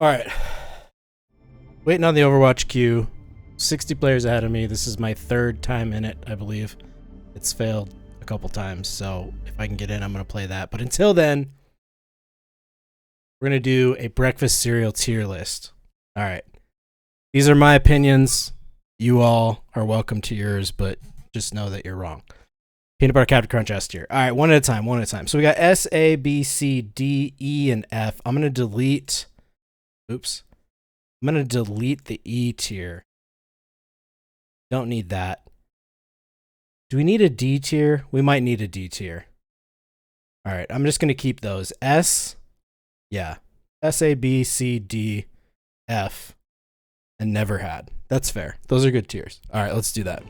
All right. Waiting on the Overwatch queue. 60 players ahead of me. This is my third time in it, I believe. It's failed a couple times, so if I can get in, I'm going to play that. But until then, we're going to do a breakfast cereal tier list. All right. These are my opinions. You all are welcome to yours, but just know that you're wrong. Peanut Butter Captain Crunch S tier. All right, one at a time. So we got S, A, B, C, D, E, and F. I'm going to delete... Oops. I'm going to delete the E tier. Don't need that. Do we need a D tier? We might need a D tier. All right, I'm just going to keep those. S, yeah. S, A, B, C, D, F, and never had. That's fair. Those are good tiers. All right, let's do that.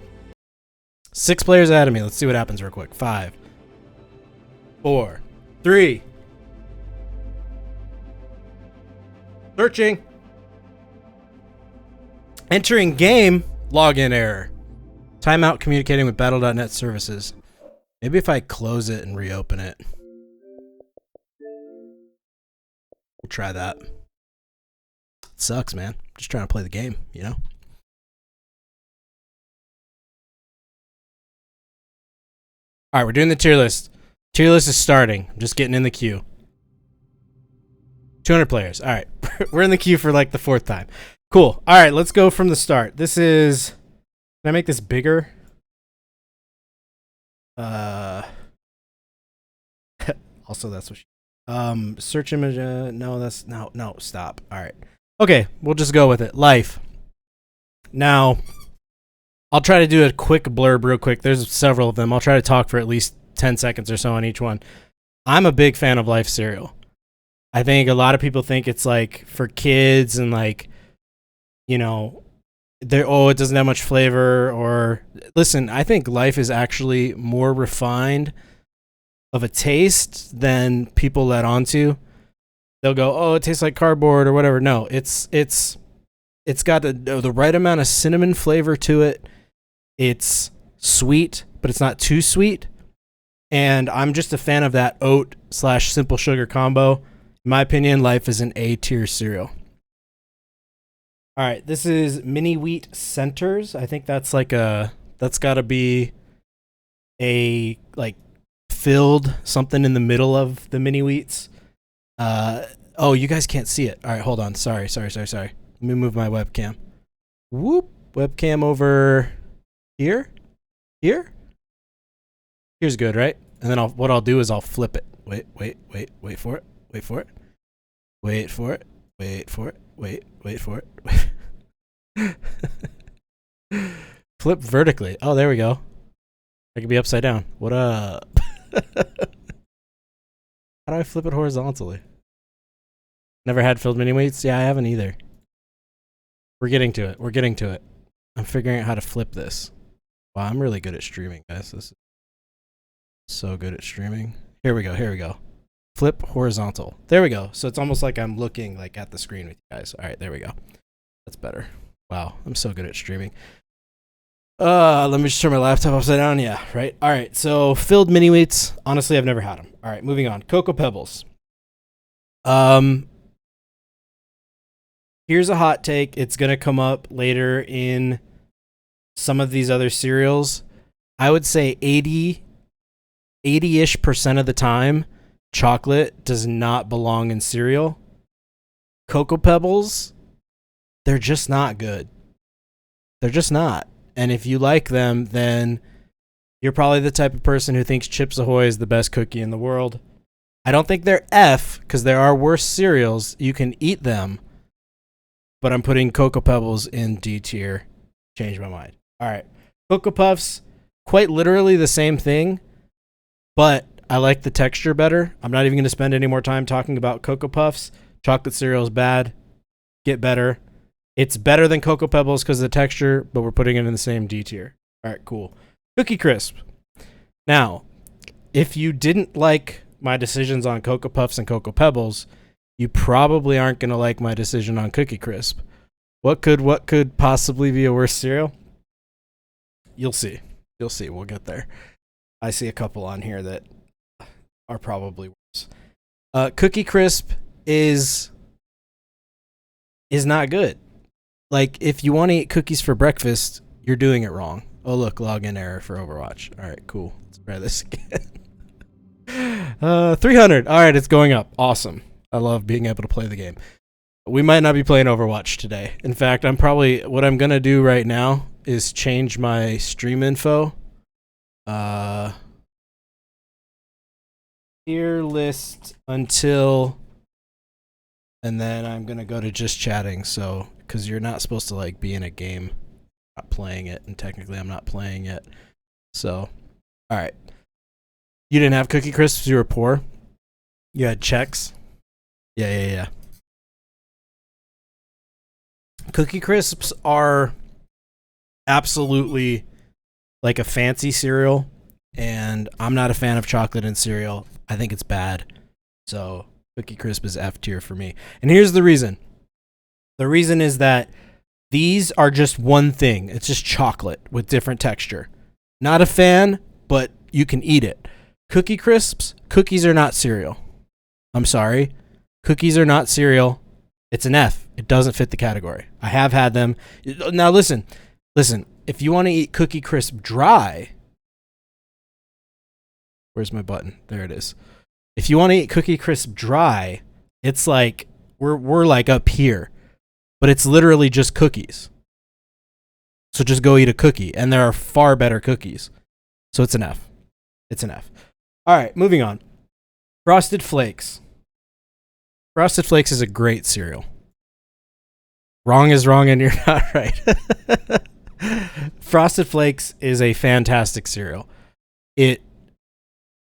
6 players ahead of me. Let's see what happens real quick. 5, 4, 3. Searching. Entering game. Login error. Timeout communicating with battle.net services. Maybe if I close it and reopen it. We'll try that. It sucks, man. Just trying to play the game, you know? Alright, we're doing the tier list. Tier list is starting. I'm just getting in the queue. 200 players. Alright. We're in the queue for like the 4th time. Cool. Alright, let's go from the start. This is... Can I make this bigger? Also, that's what search image, no, that's, no, stop. Alright. Okay, we'll just go with it. Life. Now, I'll try to do a quick blurb real quick. There's several of them. I'll try to talk for at least 10 seconds or so on each one. I'm a big fan of Life cereal. I think a lot of people think it's like for kids and like, you know, it doesn't have much flavor, or listen, I think Life is actually more refined of a taste than people let on to. They'll go, oh, it tastes like cardboard or whatever. No, it's got the right amount of cinnamon flavor to it. It's sweet, but it's not too sweet. And I'm just a fan of that oat/simple sugar combo. In my opinion, Life is an A tier cereal. All right, this is mini wheat centers. I think that's that's got to be a like filled something in the middle of the mini wheats. Oh, you guys can't see it. All right, hold on. Sorry. Let me move my webcam. Whoop, webcam over here. Here's good, right? And then what I'll do is I'll flip it. Wait for it. Flip vertically. Oh, there we go. I can be upside down. What up? How do I flip it horizontally? Never had filled mini wheats? Yeah, I haven't either. We're getting to it. I'm figuring out how to flip this. Wow, I'm really good at streaming, guys. This is so good at streaming. Here we go. Flip horizontal. There we go. So it's almost like I'm looking like at the screen with you guys. All right, there we go. That's better. Wow, I'm so good at streaming. Let me just turn my laptop upside down. Yeah, right. All right, so filled mini wheats. Honestly, I've never had them. All right, moving on. Cocoa Pebbles. Here's a hot take. It's gonna come up later in some of these other cereals. I would say 80-ish% of the time, chocolate does not belong in cereal. Cocoa Pebbles, they're just not good. They're just not. And if you like them, then you're probably the type of person who thinks Chips Ahoy is the best cookie in the world. I don't think they're F, because there are worse cereals. You can eat them. But I'm putting Cocoa Pebbles in D tier. Change my mind. All right. Cocoa Puffs, quite literally the same thing, but I like the texture better. I'm not even going to spend any more time talking about Cocoa Puffs. Chocolate cereal is bad. Get better. It's better than Cocoa Pebbles because of the texture, but we're putting it in the same D tier. All right, cool. Cookie Crisp. Now, if you didn't like my decisions on Cocoa Puffs and Cocoa Pebbles, you probably aren't going to like my decision on Cookie Crisp. What could possibly be a worse cereal? You'll see. We'll get there. I see a couple on here that are probably worse. Cookie Crisp is is not good. Like, if you want to eat cookies for breakfast, you're doing it wrong. Oh, look, login error for Overwatch. All right, cool. Let's try this again. 300. All right, it's going up. Awesome. I love being able to play the game. We might not be playing Overwatch today. In fact, what I'm going to do right now is change my stream info. Tier list until, and then I'm going to go to just chatting. So, because you're not supposed to like be in a game, not playing it, and technically I'm not playing it. So, all right. You didn't have Cookie Crisps. You were poor. You had checks. Yeah. Cookie Crisps are absolutely like a fancy cereal, and I'm not a fan of chocolate in cereal. I think it's bad. So Cookie Crisp is F tier for me. And here's the reason. The reason is that these are just one thing. It's just chocolate with different texture. Not a fan, but you can eat it. Cookie Crisps, cookies are not cereal. I'm sorry. Cookies are not cereal. It's an F. It doesn't fit the category. I have had them. Now listen. If you want to eat Cookie Crisp dry, where's my button? There it is. If you want to eat Cookie Crisp dry, it's like we're like up here, but it's literally just cookies. So just go eat a cookie, and there are far better cookies. So it's an F. It's an F. All right, moving on. Frosted Flakes. Frosted Flakes is a great cereal. Wrong is wrong and you're not right. Frosted Flakes is a fantastic cereal. It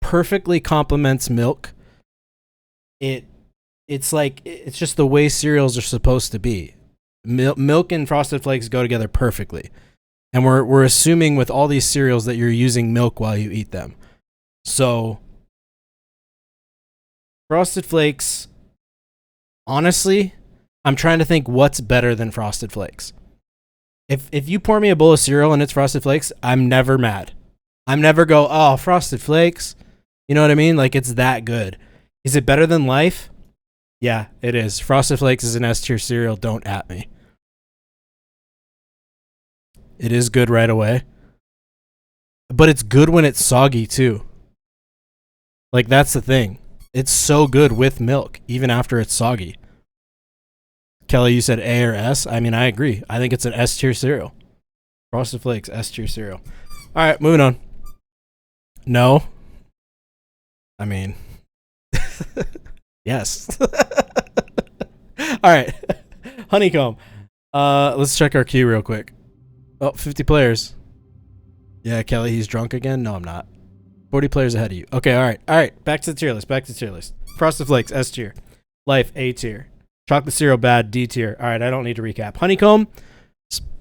perfectly complements milk. It's just the way cereals are supposed to be. Milk and Frosted Flakes go together perfectly. And we're assuming with all these cereals that you're using milk while you eat them. So Frosted Flakes, honestly, I'm trying to think what's better than Frosted Flakes. If you pour me a bowl of cereal and it's Frosted Flakes, I'm never mad. I'm never go, oh, Frosted Flakes. You know what I mean? Like, it's that good. Is it better than Life? Yeah, it is. Frosted Flakes is an S tier cereal. Don't at me. It is good right away. But it's good when it's soggy, too. Like, that's the thing. It's so good with milk, even after it's soggy. Kelly, you said A or S. I mean, I agree. I think it's an S tier cereal. Frosted Flakes, S tier cereal. All right, moving on. No. I mean, yes. All right. Honeycomb. Let's check our queue real quick. Oh, 50 players. Yeah, Kelly, he's drunk again? No, I'm not. 40 players ahead of you. Okay, all right. Back to the tier list. Frosted Flakes, S tier. Life, A tier. Chocolate cereal, bad, D tier. All right, I don't need to recap. Honeycomb,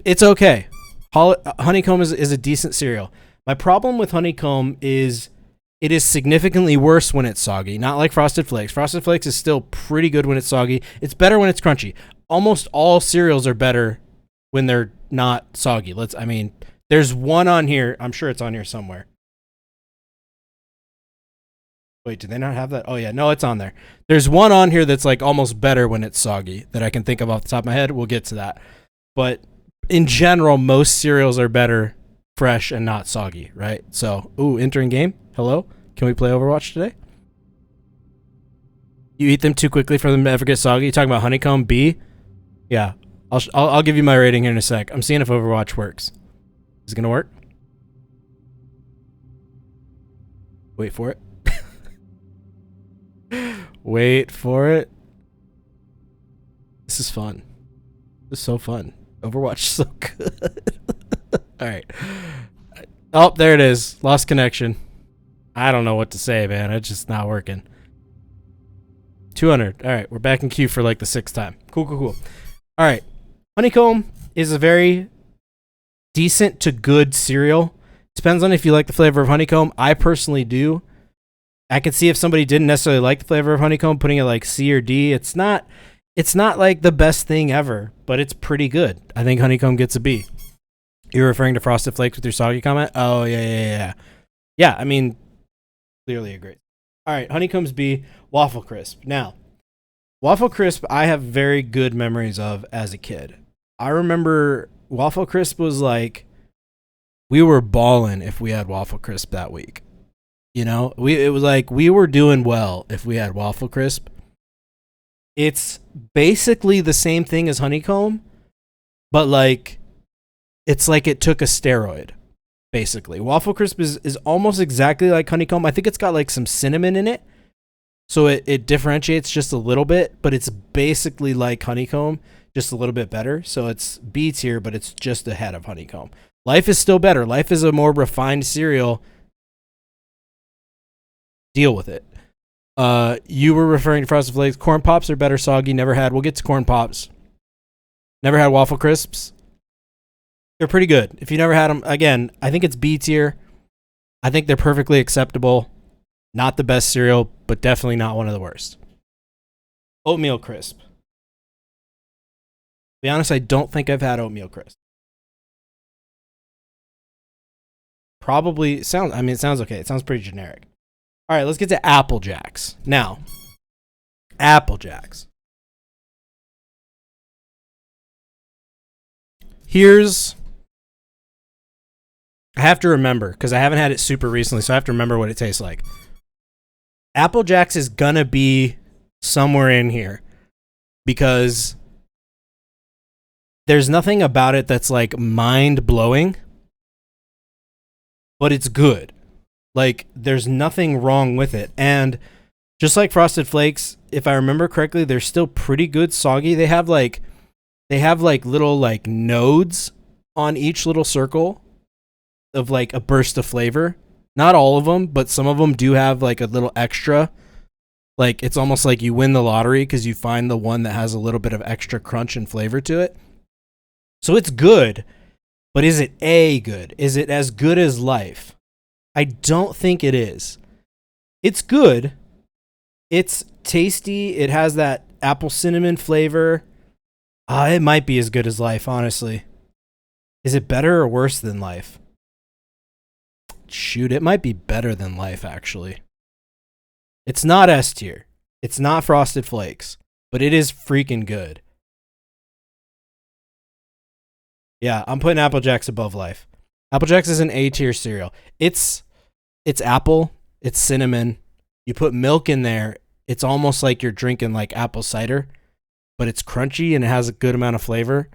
it's okay. Honeycomb is a decent cereal. My problem with Honeycomb is it is significantly worse when it's soggy. Not like Frosted Flakes. Frosted Flakes is still pretty good when it's soggy. It's better when it's crunchy. Almost all cereals are better when they're not soggy. There's one on here. I'm sure it's on here somewhere. Wait, do they not have that? Oh, yeah. No, it's on there. There's one on here that's like almost better when it's soggy that I can think of off the top of my head. We'll get to that. But in general, most cereals are better fresh and not soggy, right? So, entering game. Hello? Can we play Overwatch today? You eat them too quickly for them to ever get soggy? You talking about Honeycomb B? Yeah. I'll give you my rating here in a sec. I'm seeing if Overwatch works. Is it going to work? Wait for it. Wait for it. This is fun. This is so fun. Overwatch is so good. All right. Oh, there it is. Lost connection. I don't know what to say, man. It's just not working. 200. All right. We're back in queue for like the 6th time. Cool. All right. Honeycomb is a very decent to good cereal. Depends on if you like the flavor of honeycomb. I personally do. I can see if somebody didn't necessarily like the flavor of honeycomb, putting it like C or D. It's not like the best thing ever, but it's pretty good. I think honeycomb gets a B. You're referring to Frosted Flakes with your soggy comment? Oh, yeah. Yeah, I mean, clearly a great. All right, honeycomb's B, waffle crisp. Now, Waffle Crisp, I have very good memories of as a kid. I remember Waffle Crisp was like, we were balling if we had Waffle Crisp that week. You know, it was like we were doing well if we had Waffle Crisp. It's basically the same thing as honeycomb, but like it's like it took a steroid. Basically, Waffle Crisp is almost exactly like honeycomb. I think it's got like some cinnamon in it, so it differentiates just a little bit. But it's basically like honeycomb, just a little bit better. So it's B tier, but it's just ahead of honeycomb. Life is still better. Life is a more refined cereal. Deal with it. You were referring to Frosted Flakes. Corn Pops are better soggy. Never had. We'll get to Corn Pops. Never had Waffle Crisps. They're pretty good. If you never had them, again, I think it's B tier. I think they're perfectly acceptable. Not the best cereal, but definitely not one of the worst. Oatmeal Crisp. To be honest, I don't think I've had Oatmeal Crisp. Probably sounds, I mean, it sounds okay. It sounds pretty generic. All right, let's get to Apple Jacks. Now, Apple Jacks. I have to remember, because I haven't had it super recently, so I have to remember what it tastes like. Apple Jacks is gonna be somewhere in here, because there's nothing about it that's like mind-blowing, but it's good. Like, there's nothing wrong with it. And just like Frosted Flakes, if I remember correctly, they're still pretty good soggy. They have like little like nodes on each little circle of like a burst of flavor. Not all of them, but some of them do have like a little extra. Like, it's almost like you win the lottery because you find the one that has a little bit of extra crunch and flavor to it. So it's good, but is it good? Is it as good as Life? I don't think it is. It's good. It's tasty. It has that apple cinnamon flavor. It might be as good as Life, honestly. Is it better or worse than Life? Shoot, it might be better than Life, actually. It's not S tier. It's not Frosted Flakes, but it is freaking good. Yeah, I'm putting Apple Jacks above Life. Apple Jacks is an A tier cereal. It's apple, it's cinnamon. You put milk in there, it's almost like you're drinking like apple cider, but it's crunchy and it has a good amount of flavor.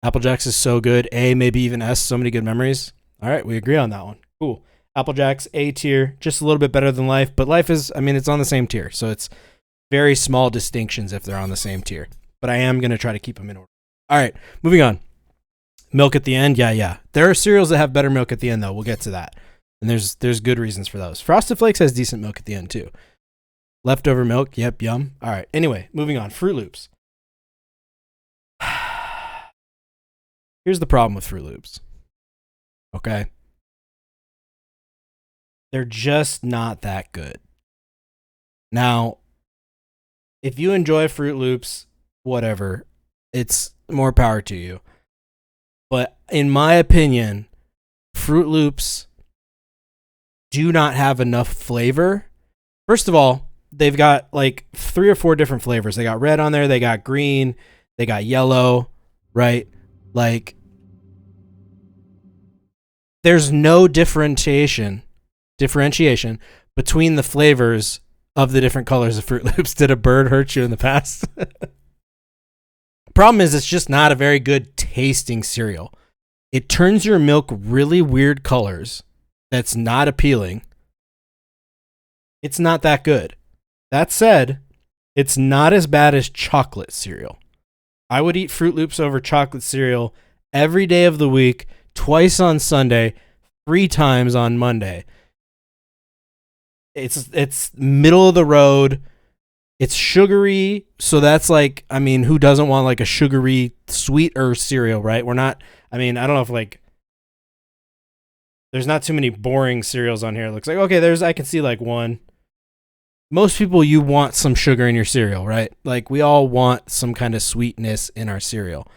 Apple Jacks is so good. A, maybe even S, so many good memories. All right, we agree on that one. Cool. Apple Jacks, A tier, just a little bit better than Life, but Life is, I mean, it's on the same tier, so it's very small distinctions if they're on the same tier. But I am going to try to keep them in order. All right, moving on. Milk at the end, yeah. There are cereals that have better milk at the end, though. We'll get to that. And there's good reasons for those. Frosted Flakes has decent milk at the end, too. Leftover milk, yep, yum. All right, anyway, moving on. Fruit Loops. Here's the problem with Fruit Loops. Okay? They're just not that good. Now, if you enjoy Fruit Loops, whatever, it's more power to you. But in my opinion, Fruit Loops do not have enough flavor. First of all, they've got like 3 or 4 different flavors. They got red on there, they got green, they got yellow, right? Like, there's no differentiation between the flavors of the different colors of Fruit Loops. Did a bird hurt you in the past? Problem is, it's just not a very good tasting cereal. It turns your milk really weird colors. That's not appealing. It's not that good. That said, it's not as bad as chocolate cereal. I would eat Fruit Loops over chocolate cereal every day of the week, twice on Sunday, 3 times on Monday. It's middle of the road. It's sugary, so that's like, I mean, who doesn't want like a sugary, sweeter cereal, right? We're not, I mean, I don't know if like, there's not too many boring cereals on here. It looks like, okay, I can see like one. Most people, you want some sugar in your cereal, right? Like, we all want some kind of sweetness in our cereal.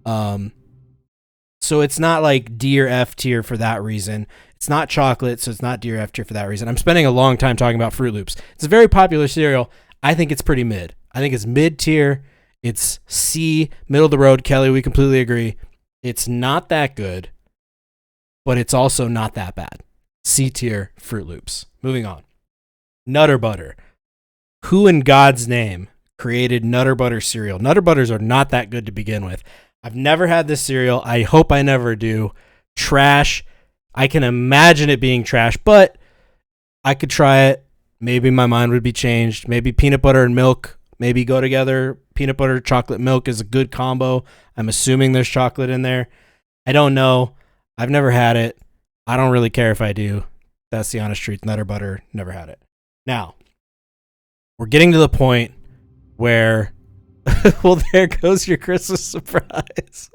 So it's not like D or F tier for that reason. It's not chocolate, so it's not D or F tier for that reason. I'm spending a long time talking about Fruit Loops. It's a very popular cereal. I think it's pretty mid. I think it's mid-tier. It's C, middle of the road. Kelly, we completely agree. It's not that good, but it's also not that bad. C tier Fruit Loops. Moving on. Nutter Butter. Who in God's name created Nutter Butter cereal? Nutter Butters are not that good to begin with. I've never had this cereal. I hope I never do. Trash. I can imagine it being trash, but I could try it. Maybe my mind would be changed. Maybe peanut butter and milk maybe go together. Peanut butter, chocolate, milk is a good combo. I'm assuming there's chocolate in there. I don't know. I've never had it. I don't really care if I do. That's the honest truth. Nutter Butter, never had it. Now, we're getting to the point where, well, there goes your Christmas surprise.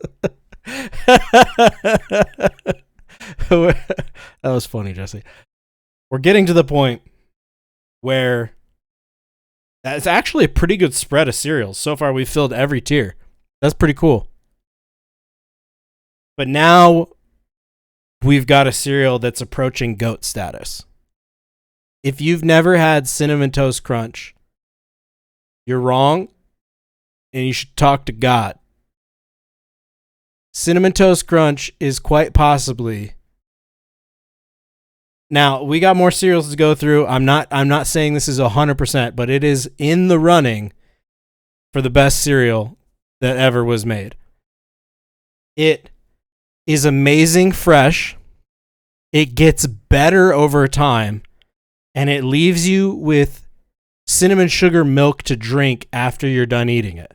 That was funny, Jesse. We're getting to the point where that's actually a pretty good spread of cereals. So far, we've filled every tier. That's pretty cool. But now we've got a cereal that's approaching GOAT status. If you've never had Cinnamon Toast Crunch, you're wrong, and you should talk to God. Cinnamon Toast Crunch is quite possibly... Now, we got more cereals to go through. I'm not saying this is 100%, but it is in the running for the best cereal that ever was made. It is amazing fresh. It gets better over time, and it leaves you with cinnamon sugar milk to drink after you're done eating it.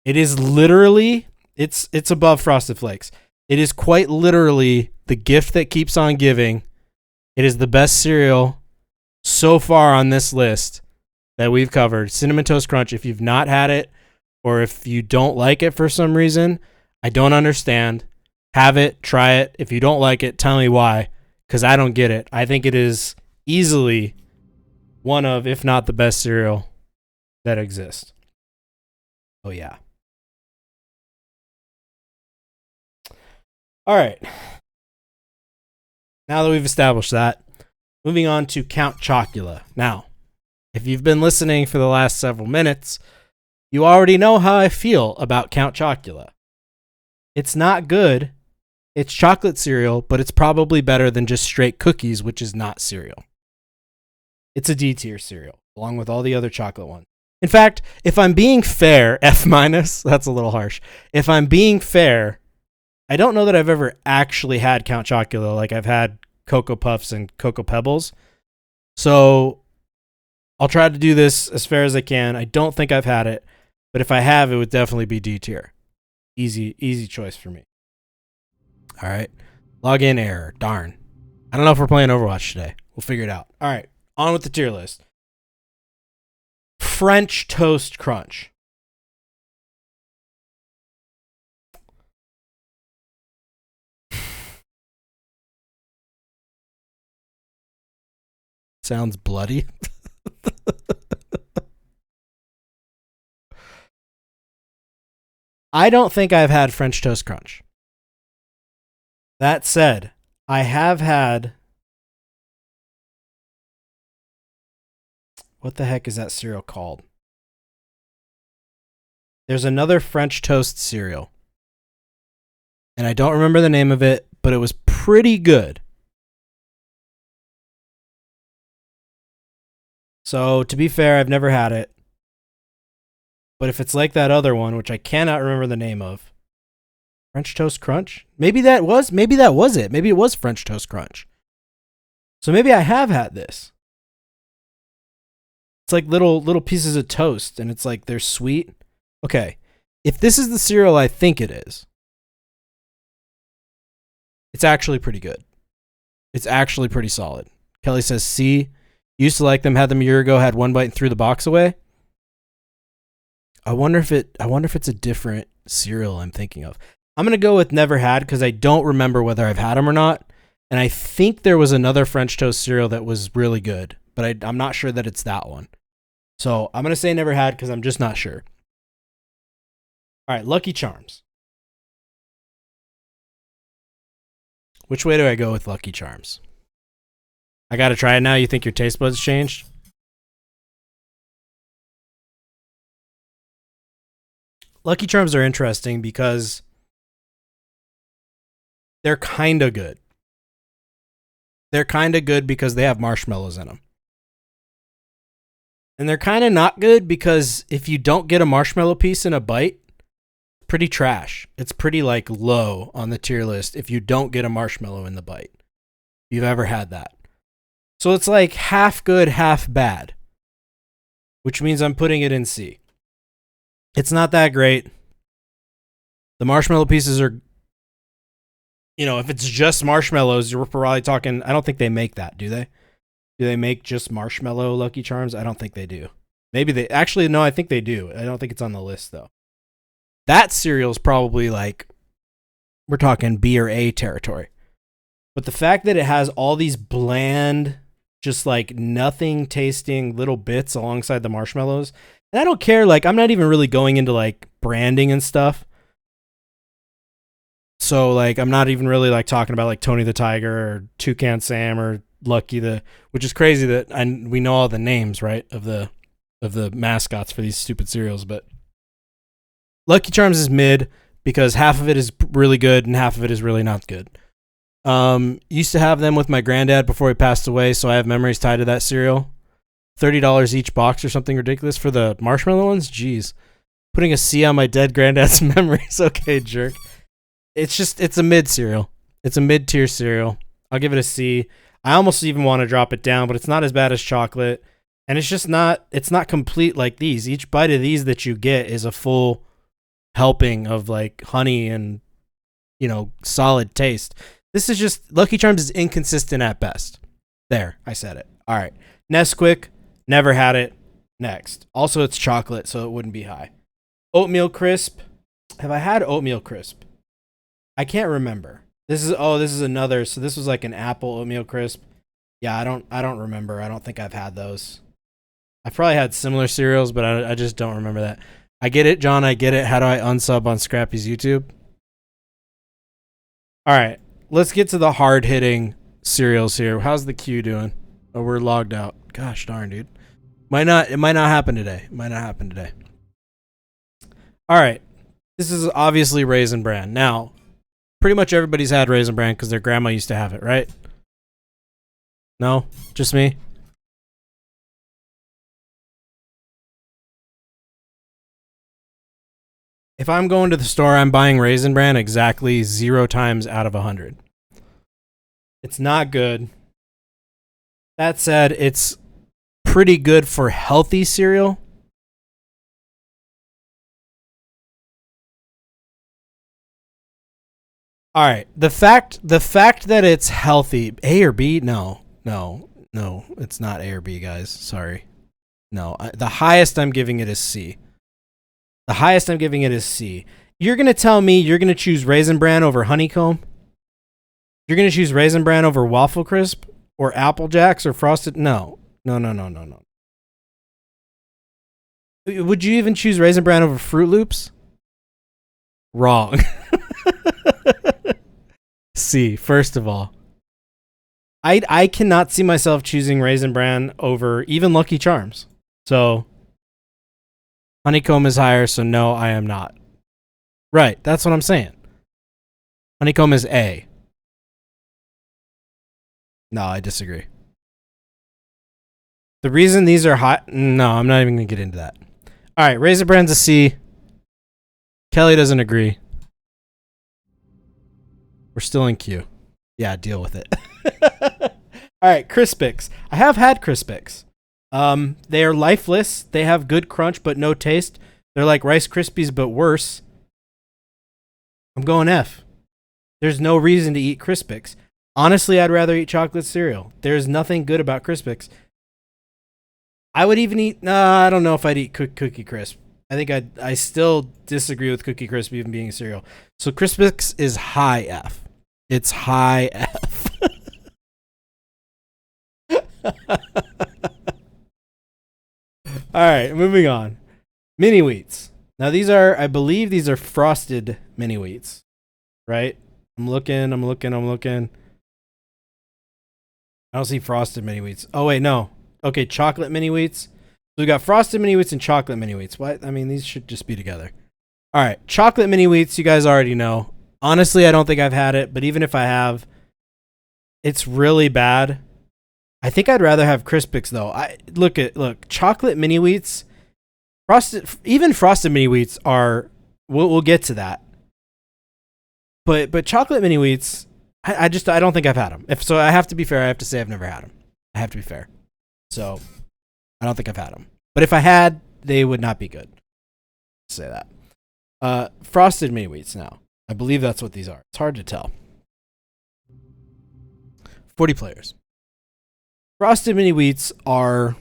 It is literally, it's above Frosted Flakes. It is quite literally the gift that keeps on giving. It is the best cereal so far on this list that we've covered. Cinnamon Toast Crunch, if you've not had it, or if you don't like it for some reason, I don't understand. Have it, try it. If you don't like it, tell me why, because I don't get it. I think it is easily one of, if not the best cereal that exists. Oh, yeah. All right. Now that we've established that, moving on to Count Chocula. Now, if you've been listening for the last several minutes, you already know how I feel about Count Chocula. It's not good. It's chocolate cereal, but it's probably better than just straight cookies, which is not cereal. It's a D tier cereal, along with all the other chocolate ones. In fact, if I'm being fair, F-, that's a little harsh. If I'm being fair, I don't know that I've ever actually had Count Chocula. Like, I've had Cocoa Puffs and Cocoa Pebbles. So I'll try to do this as fair as I can. I don't think I've had it, but if I have, it would definitely be D tier. Easy choice for me. All right. Login error. Darn. I don't know if we're playing Overwatch today. We'll figure it out. All right. On with the tier list. French Toast Crunch. Sounds bloody. I don't think I've had French Toast Crunch. That said, I have had... What the heck is that cereal called? There's another French toast cereal. And I don't remember the name of it, but it was pretty good. So, to be fair, I've never had it. But if it's like that other one, which I cannot remember the name of, French Toast Crunch? Maybe that was it. Maybe it was French Toast Crunch. So maybe I have had this. It's like little pieces of toast, and it's like they're sweet. Okay, if this is the cereal I think it is, it's actually pretty good. It's actually pretty solid. Kelly says C. Used to like them, had them a year ago, had one bite and threw the box away. I wonder if it's a different cereal I'm thinking of. I'm gonna go with never had because I don't remember whether I've had them or not. And I think there was another French toast cereal that was really good, but I'm not sure that it's that one. So I'm gonna say never had because I'm just not sure. All right, Lucky Charms. Which way do I go with Lucky Charms? I gotta try it now. You think your taste buds changed? Lucky Charms are interesting because they're kind of good. They're kind of good because they have marshmallows in them. And they're kind of not good because if you don't get a marshmallow piece in a bite, pretty trash. It's pretty like low on the tier list if you don't get a marshmallow in the bite. If you've ever had that. So it's like half good, half bad. Which means I'm putting it in C. It's not that great. The marshmallow pieces are, you know, if it's just marshmallows, you're probably talking, I don't think they make that, do they? Do they make just marshmallow Lucky Charms? I don't think they do. Maybe they, actually, no, I think they do. I don't think it's on the list, though. That cereal's probably like, we're talking B or A territory. But the fact that it has all these bland, just like nothing tasting little bits alongside the marshmallows, and I don't care, like, I'm not even really going into like branding and stuff. So, like, I'm not even really like talking about like Tony the Tiger or Toucan Sam or Lucky the, which is crazy that we know all the names, right, of the mascots for these stupid cereals. But Lucky Charms is mid because half of it is really good and half of it is really not good. Used to have them with my granddad before he passed away, so I have memories tied to that cereal. $30 each box or something ridiculous for the marshmallow ones. Jeez, putting a C on my dead granddad's memories. Okay, jerk. It's a mid cereal. It's a mid-tier cereal. I'll give it a C. I almost even want to drop it down, but it's not as bad as chocolate. And it's not complete like these. Each bite of these that you get is a full helping of like honey and, you know, solid taste. This is just, Lucky Charms is inconsistent at best. There, I said it. All right. Nesquik, never had it. Next. Also, it's chocolate, so it wouldn't be high. Oatmeal Crisp. Have I had Oatmeal Crisp? I can't remember. This is another. So this was like an apple oatmeal crisp. Yeah, I don't remember. I don't think I've had those. I've probably had similar cereals, but I just don't remember that. I get it, John. I get it. How do I unsub on Scrappy's YouTube? All right, let's get to the hard hitting cereals here. How's the queue doing? Oh, we're logged out. Gosh darn, dude. It might not happen today. All right, this is obviously Raisin Bran. Now, pretty much everybody's had Raisin Bran because their grandma used to have it, right? No? Just me? If I'm going to the store, I'm buying Raisin Bran exactly 0 times out of 100. It's not good. That said, it's pretty good for healthy cereal. All right. The fact that it's healthy, A or B? No, it's not A or B, guys. Sorry. No, the highest I'm giving it is C. You're going to tell me you're going to choose Raisin Bran over Honeycomb? You're going to choose Raisin Bran over Waffle Crisp or Apple Jacks or Frosted? No. Would you even choose Raisin Bran over Fruit Loops? Wrong. C, first of all. I cannot see myself choosing Raisin Bran over even Lucky Charms. So, Honeycomb is higher, so no, I am not. Right, that's what I'm saying. Honeycomb is A. No, I disagree. The reason these are hot... No, I'm not even going to get into that. All right, Raisin Bran's a C. Kelly doesn't agree. We're still in queue. Yeah, deal with it. All right, Crispix. I have had Crispix. They are lifeless. They have good crunch but no taste. They're like Rice Krispies but worse. I'm going F. There's no reason to eat Crispix. Honestly, I'd rather eat chocolate cereal. There's nothing good about Crispix. I would even eat... I don't know if I'd eat Cookie Crisp. I think I still disagree with Cookie Crisp even being a cereal. So Crispix is high F. It's high F. All right, moving on. Mini wheats. Now these are, I believe these are frosted mini wheats, right? I'm looking. I don't see frosted mini wheats. Oh wait, no. Okay, chocolate mini wheats. So we got frosted mini wheats and chocolate mini wheats. What? I mean, these should just be together. All right, chocolate mini wheats. You guys already know. Honestly, I don't think I've had it, but even if I have, it's really bad. I think I'd rather have Crispix though. Look, chocolate mini wheats, frosted mini wheats are. We'll get to that. But chocolate mini wheats, I don't think I've had them. If so, I have to be fair. I have to say I've never had them. I have to be fair. So I don't think I've had them. But if I had, they would not be good. Say that. Frosted mini wheats now. I believe that's what these are. It's hard to tell. 40 players. Frosted mini wheats are.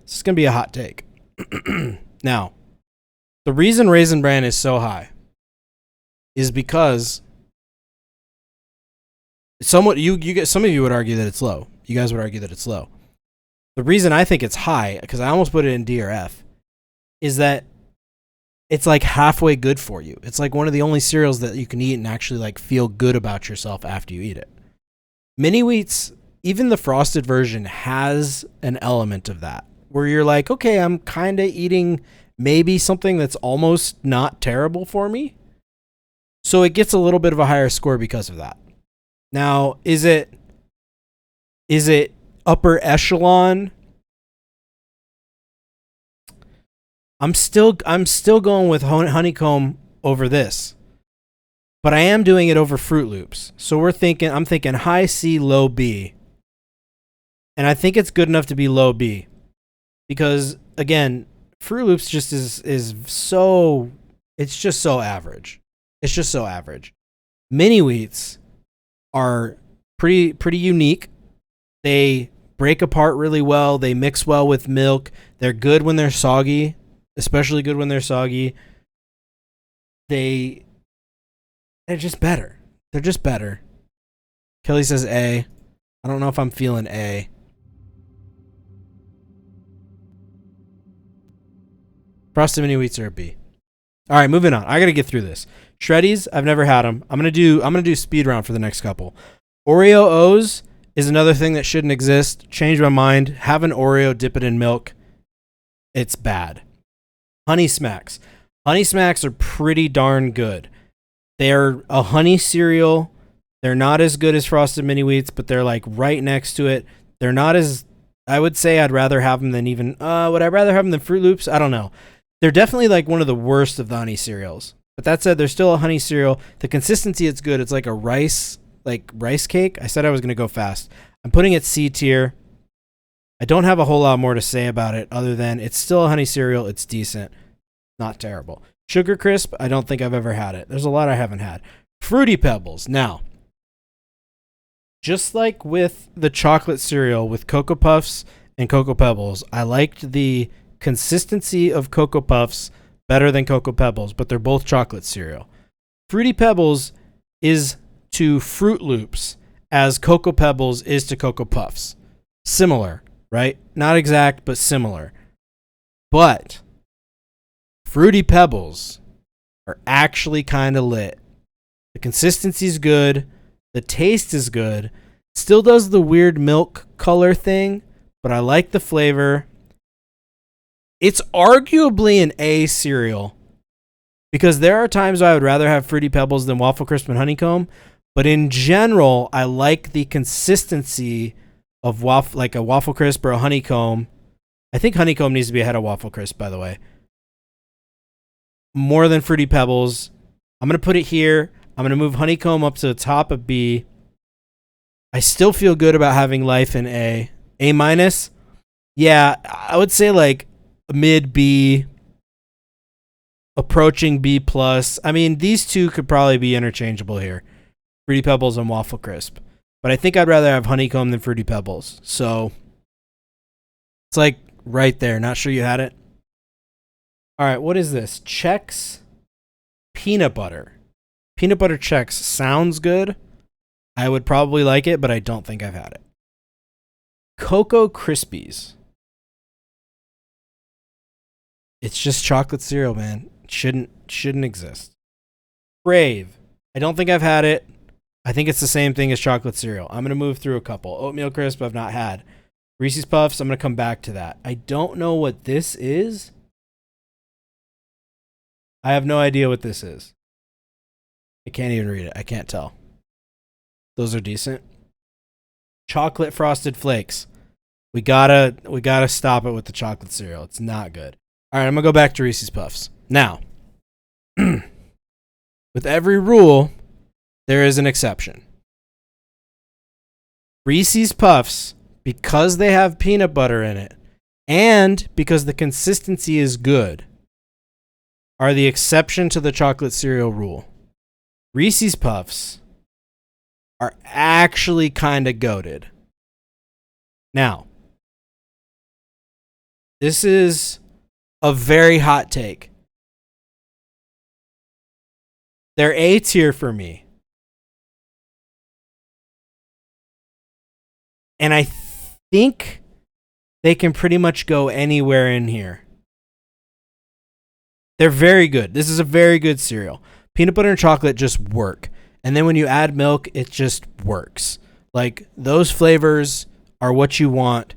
This is going to be a hot take. Now, the reason Raisin Bran is so high is because some of you would argue that it's low. You guys would argue that it's low. The reason I think it's high, because I almost put it in D or F, is that it's like halfway good for you. It's like one of the only cereals that you can eat and actually like feel good about yourself after you eat it. Mini wheats, even the frosted version, has an element of that where you're like, okay, I'm kind of eating maybe something that's almost not terrible for me. So it gets a little bit of a higher score because of that. Now, is it upper echelon? I'm still going with honeycomb over this. But I am doing it over Fruit Loops. So I'm thinking high C, low B. And I think it's good enough to be low B. Because again, Fruit Loops just is so, it's just so average. It's just so average. Mini wheats are pretty unique. They break apart really well. They mix well with milk. They're good when they're soggy, especially good when they're soggy. They're just better. They're just better. Kelly says A. I don't know if I'm feeling A. Frosted mini wheats are a B. All right, moving on. I got to get through this. Shreddies, I've never had them. I'm going to do speed round for the next couple. Oreo O's is another thing that shouldn't exist. Change my mind. Have an Oreo, dip it in milk. It's bad. Honey Smacks. Honey Smacks are pretty darn good. They're a honey cereal. They're not as good as Frosted Mini Wheats, but they're like right next to it. They're not as, I would say I'd rather have them than even, would I rather have them than Fruit Loops? I don't know. They're definitely like one of the worst of the honey cereals. But that said, they're still a honey cereal. The consistency, it's good. It's like a rice cake. I said I was going to go fast. I'm putting it C tier. I don't have a whole lot more to say about it other than it's still a honey cereal. It's decent. Not terrible. Sugar Crisp, I don't think I've ever had it. There's a lot I haven't had. Fruity Pebbles. Now, just like with the chocolate cereal with Cocoa Puffs and Cocoa Pebbles, I liked the consistency of Cocoa Puffs better than Cocoa Pebbles, but they're both chocolate cereal. Fruity Pebbles is to Fruit Loops as Cocoa Pebbles is to Cocoa Puffs. Similar, right? Not exact, but similar. But Fruity Pebbles are actually kind of lit. The consistency's good. The taste is good. Still does the weird milk color thing, but I like the flavor. It's arguably an A cereal because there are times I would rather have Fruity Pebbles than Waffle Crisp and Honeycomb. But in general, I like the consistency of like a Waffle Crisp or a Honeycomb. I think Honeycomb needs to be ahead of Waffle Crisp, by the way. More than Fruity Pebbles. I'm going to put it here. I'm going to move Honeycomb up to the top of B. I still feel good about having Life in A. A minus? Yeah, I would say like mid B, approaching B plus. I mean, these two could probably be interchangeable here. Fruity Pebbles and Waffle Crisp. But I think I'd rather have Honeycomb than Fruity Pebbles. So it's like right there. Not sure you had it. All right, what is this? Chex Peanut Butter. Peanut Butter Chex sounds good. I would probably like it, but I don't think I've had it. Cocoa Krispies. It's just chocolate cereal, man. It shouldn't exist. Brave. I don't think I've had it. I think it's the same thing as chocolate cereal. I'm going to move through a couple. Oatmeal Crisp I've not had. Reese's Puffs, I'm going to come back to that. I don't know what this is. I have no idea what this is. I can't even read it. I can't tell. Those are decent. Chocolate Frosted Flakes. We gotta stop it with the chocolate cereal. It's not good. All right, I'm going to go back to Reese's Puffs. Now, with every rule, there is an exception. Reese's Puffs, because they have peanut butter in it, and because the consistency is good, are the exception to the chocolate cereal rule. Reese's Puffs are actually kind of goated. Now, this is a very hot take. They're A tier for me. And I think they can pretty much go anywhere in here. They're very good. This is a very good cereal. Peanut butter and chocolate just work. And then when you add milk, it just works. Like, those flavors are what you want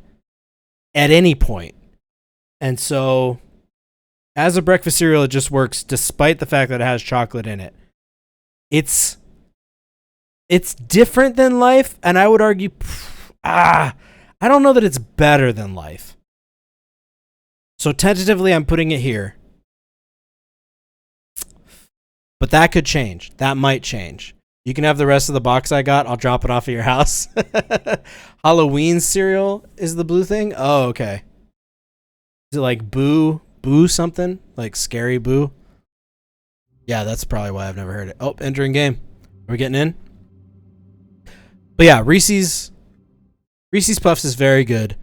at any point. And so, as a breakfast cereal, it just works despite the fact that it has chocolate in it. It's different than Life, and I would argue, I don't know that it's better than Life. So tentatively, I'm putting it here. But that could change. That might change. You can have the rest of the box I got. I'll drop it off at your house. Halloween cereal is the blue thing? Oh, okay. Is it like Boo something? Like Scary Boo? Yeah, that's probably why I've never heard it. Oh, entering game. Are we getting in? But yeah, Reese's Puffs is very good.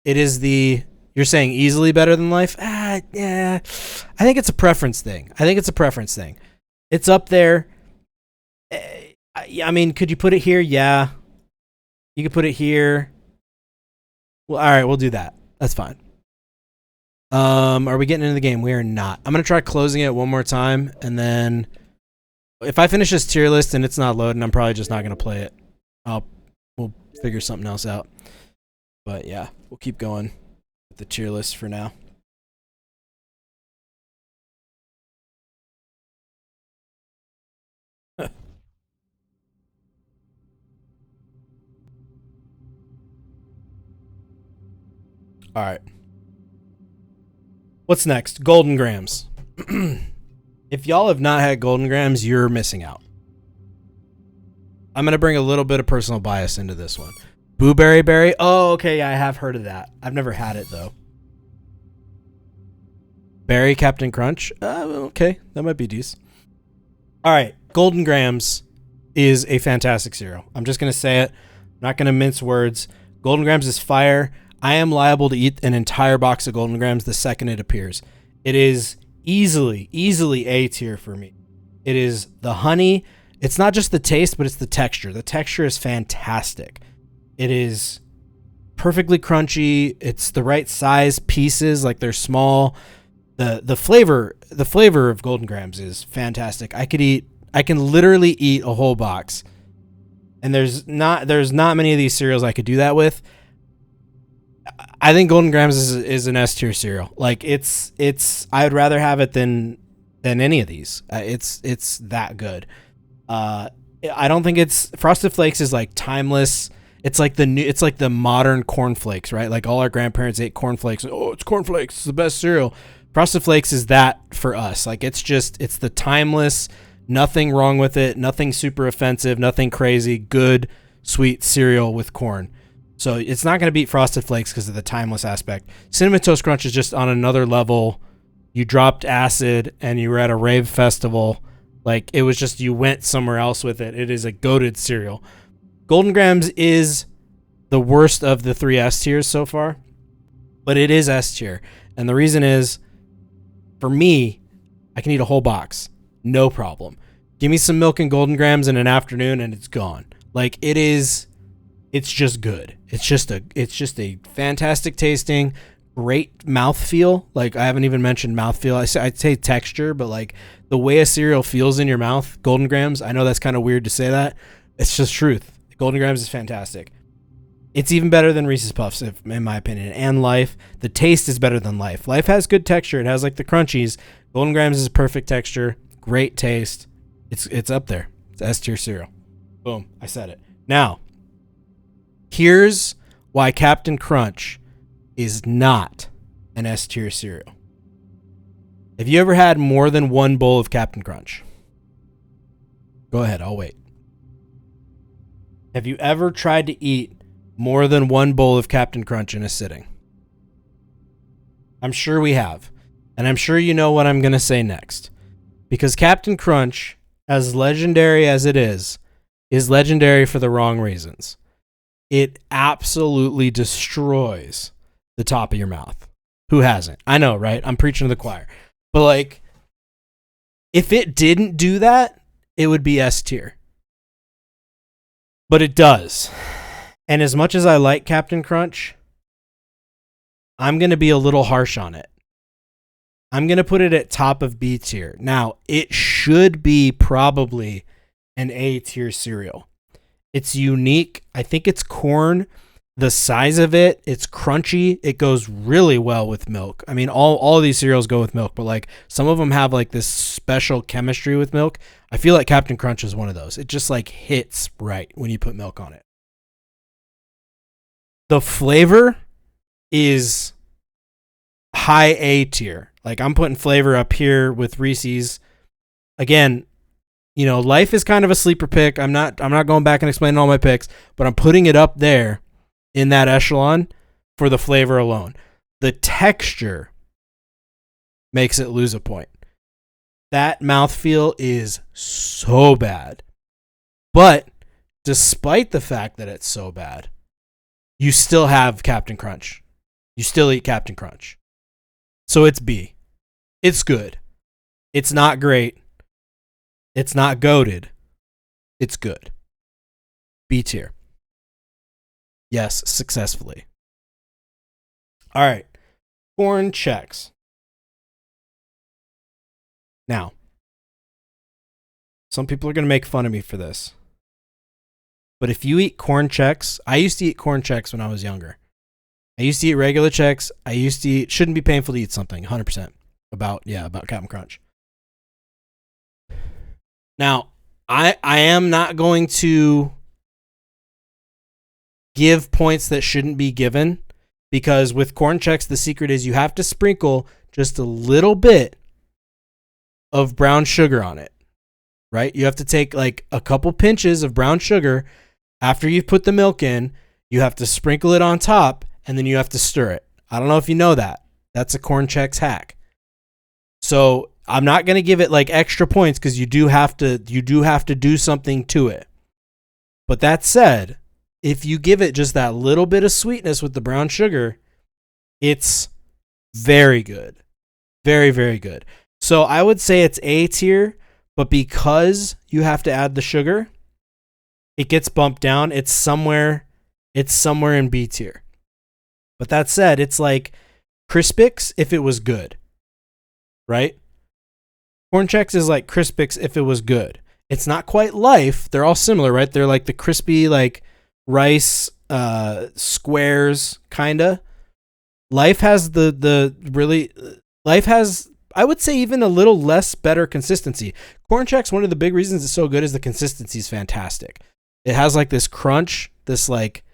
It is you're saying easily better than Life? Yeah. I think it's a preference thing. It's up there. I mean, could you put it here? Yeah. You could put it here. Well, all right, we'll do that. That's fine. Are we getting into the game? We are not. I'm going to try closing it one more time, and then if I finish this tier list and it's not loading, I'm probably just not going to play it. We'll figure something else out. But yeah, we'll keep going with the tier list for now. All right. What's next? Golden Grams. If y'all have not had Golden Grams, you're missing out. I'm going to bring a little bit of personal bias into this one. Blueberry Berry. Oh, okay. Yeah, I have heard of that. I've never had it, though. Berry Captain Crunch. Okay. That might be decent. All right. Golden Grams is a fantastic cereal. I'm just going to say it. I'm not going to mince words. Golden Grams is fire. I am liable to eat an entire box of Golden Grams the second it appears. It is easily A tier for me. It is the honey. It's not just the taste, but it's the texture. The texture is fantastic. It is perfectly crunchy. It's the right size pieces, like they're small. The flavor of Golden Grams is fantastic. I can literally eat a whole box. And there's not many of these cereals I could do that with. I think Golden Grams is an S tier cereal. Like it's I'd rather have it than any of these. It's that good. I don't think Frosted Flakes is like timeless. It's like the modern cornflakes, right? Like all our grandparents ate cornflakes. Oh, it's cornflakes. It's the best cereal. Frosted Flakes is that for us. Like it's the timeless, nothing wrong with it, nothing super offensive, nothing crazy, good, sweet cereal with corn. So it's not going to beat Frosted Flakes because of the timeless aspect. Cinnamon Toast Crunch is just on another level. You dropped acid and you were at a rave festival. Like it was just, you went somewhere else with it. It is a goated cereal. Golden Grams is the worst of the 3 S tiers so far, but it is S tier. And the reason is, for me, I can eat a whole box. No problem. Give me some milk and Golden Grams in an afternoon and it's gone. Like it's just good. It's just a fantastic tasting, great mouthfeel. Like I haven't even mentioned mouthfeel. I'd say texture, but like the way a cereal feels in your mouth, Golden Grams, I know that's kind of weird to say that. It's just truth. Golden Grams is fantastic. It's even better than Reese's Puffs, in my opinion. And Life, the taste is better than Life. Life has good texture. It has like the crunchies. Golden Grams is perfect texture, great taste. It's up there. It's S tier cereal. Boom, I said it. Now, here's why Captain Crunch is not an S tier cereal. Have you ever had more than one bowl of Captain Crunch? Go ahead, I'll wait. Have you ever tried to eat more than one bowl of Captain Crunch in a sitting? I'm sure we have. And I'm sure you know what I'm going to say next. Because Captain Crunch, as legendary as it is legendary for the wrong reasons. It absolutely destroys the top of your mouth. Who hasn't? I know, right? I'm preaching to the choir. But like, if it didn't do that, it would be S tier. But it does. And as much as I like Captain Crunch, I'm going to be a little harsh on it. I'm going to put it at top of B tier. Now, it should be probably an A tier cereal. It's unique. I think it's corn. The size of it, it's crunchy. It goes really well with milk. I mean, all of these cereals go with milk, but like some of them have like this special chemistry with milk. I feel like Captain Crunch is one of those. It just like hits right when you put milk on it. The flavor is high A tier. Like I'm putting flavor up here with Reese's. Again, you know, Life is kind of a sleeper pick. I'm not going back and explaining all my picks, but I'm putting it up there in that echelon for the flavor alone. The texture makes it lose a point. That mouthfeel is so bad. But despite the fact that it's so bad, you still have Captain Crunch. You still eat Captain Crunch. So it's B. It's good. It's not great. It's not goated. It's good. B tier. Yes, successfully. All right. Corn Chex. Now, some people are going to make fun of me for this. But if you eat Corn Chex, I used to eat Corn Chex when I was younger. I used to eat regular Chex. I used to eat, shouldn't be painful to eat something, 100%. About Captain Crunch. Now, I am not going to give points that shouldn't be given, because with Corn Chex, the secret is you have to sprinkle just a little bit of brown sugar on it, right? You have to take like a couple pinches of brown sugar after you've put the milk in. You have to sprinkle it on top, and then you have to stir it. I don't know if you know that. That's a Corn Chex hack. So I'm not going to give it like extra points because you do have to do something to it. But that said, if you give it just that little bit of sweetness with the brown sugar, it's very good. Very, very good. So I would say it's A tier, but because you have to add the sugar, it gets bumped down. It's somewhere in B tier. But that said, it's like Crispix if it was good. Right? Corn Chex is like Crispix if it was good. It's not quite Life. They're all similar, right? They're like the crispy like rice squares kinda. Life has Life has, I would say, even a little less better consistency. Corn Chex, one of the big reasons it's so good is the consistency is fantastic. It has like this crunch, this like